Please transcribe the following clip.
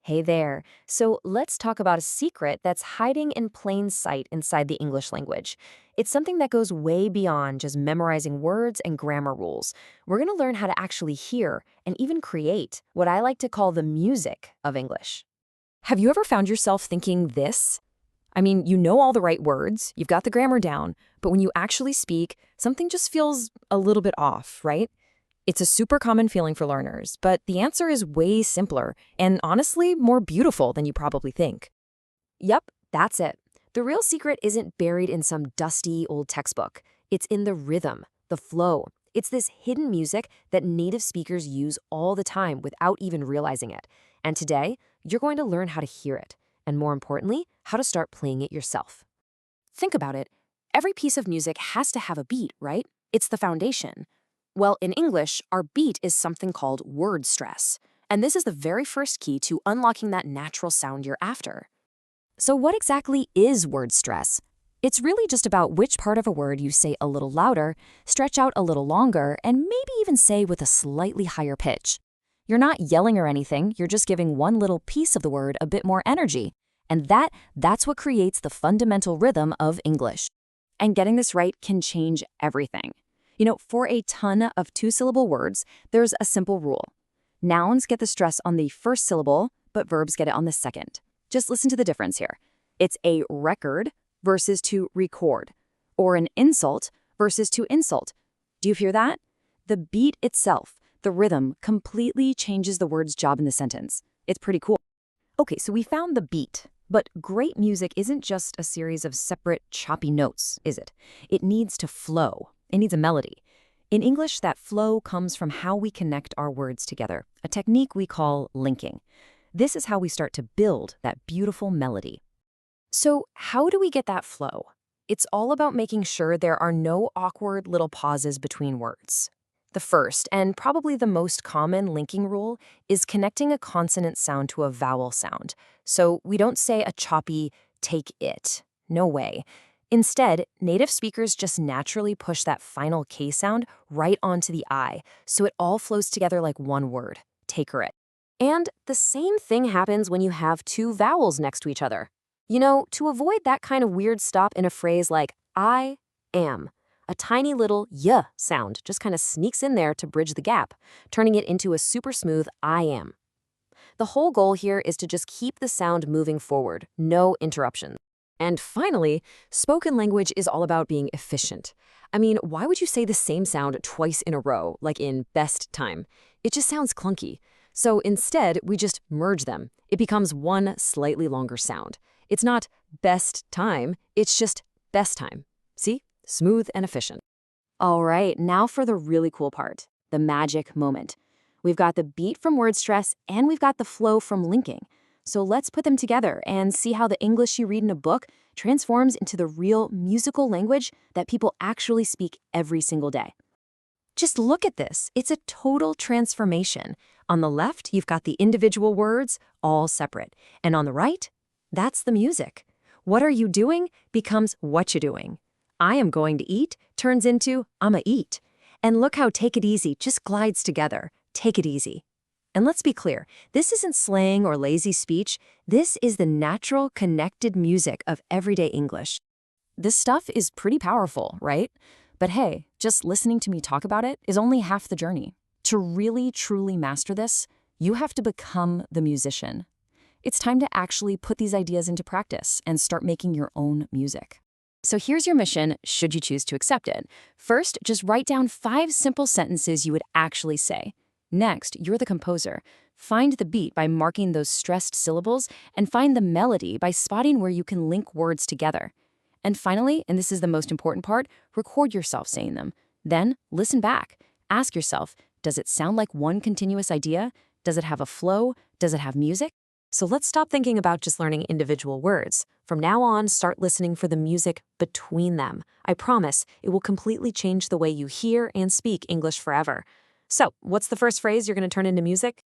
Hey there. So let's talk about a secret that's hiding in plain sight inside the English language. It's something that goes way beyond just memorizing words and grammar rules. We're going to learn how to actually hear and even create what I like to call the music of English. Have you ever found yourself thinking this? I mean, you know all the right words, you've got the grammar down, but when you actually speak, something just feels a little bit off, right? It's a super common feeling for learners, but the answer is way simpler and honestly more beautiful than you probably think. Yep, that's it. The real secret isn't buried in some dusty old textbook. It's in the rhythm, the flow. It's this hidden music that native speakers use all the time without even realizing it. And today, you're going to learn how to hear it, and more importantly, how to start playing it yourself. Think about it. Every piece of music has to have a beat, right? It's the foundation. Well, in English, our beat is something called word stress. And this is the very first key to unlocking that natural sound you're after. So what exactly is word stress? It's really just about which part of a word you say a little louder, stretch out a little longer, and maybe even say with a slightly higher pitch. You're not yelling or anything, you're just giving one little piece of the word a bit more energy. And that's what creates the fundamental rhythm of English. And getting this right can change everything. For a ton of two-syllable words, there's a simple rule. Nouns get the stress on the first syllable, but verbs get it on the second. Just listen to the difference here. It's a record versus to record, or an insult versus to insult. Do you hear that? The beat itself, the rhythm, completely changes the word's job in the sentence. It's pretty cool. Okay, so we found the beat. But great music isn't just a series of separate, choppy notes, is it? It needs to flow. It needs a melody. In English, that flow comes from how we connect our words together, a technique we call linking. This is how we start to build that beautiful melody. So how do we get that flow? It's all about making sure there are no awkward little pauses between words. The first, and probably the most common linking rule, is connecting a consonant sound to a vowel sound. So we don't say a choppy, take it. No way. Instead, native speakers just naturally push that final K sound right onto the I, so it all flows together like one word, taker it. And the same thing happens when you have two vowels next to each other. To avoid that kind of weird stop in a phrase like I am, a tiny little y sound just kind of sneaks in there to bridge the gap, turning it into a super smooth I am. The whole goal here is to just keep the sound moving forward, no interruptions. And finally, spoken language is all about being efficient. I mean, why would you say the same sound twice in a row, like in best time? It just sounds clunky. So instead, we just merge them. It becomes one slightly longer sound. It's not best time, it's just best time. See? Smooth and efficient. All right, now for the really cool part, the magic moment. We've got the beat from word stress and we've got the flow from linking. So let's put them together and see how the English you read in a book transforms into the real musical language that people actually speak every single day. Just look at this. It's a total transformation. On the left, you've got the individual words, all separate. And on the right, that's the music. What are you doing becomes what you're doing. I am going to eat turns into I'ma eat. And look how take it easy just glides together. Take it easy. And let's be clear, this isn't slang or lazy speech. This is the natural, connected music of everyday English. This stuff is pretty powerful, right? But hey, just listening to me talk about it is only half the journey. To really, truly master this, you have to become the musician. It's time to actually put these ideas into practice and start making your own music. So here's your mission, should you choose to accept it. First, just write down 5 simple sentences you would actually say. Next, you're the composer. Find the beat by marking those stressed syllables and find the melody by spotting where you can link words together. And finally, and this is the most important part, record yourself saying them. Then listen back. Ask yourself, does it sound like one continuous idea? Does it have a flow? Does it have music? So let's stop thinking about just learning individual words. From now on, start listening for the music between them. I promise it will completely change the way you hear and speak English forever. So, what's the first phrase you're going to turn into music?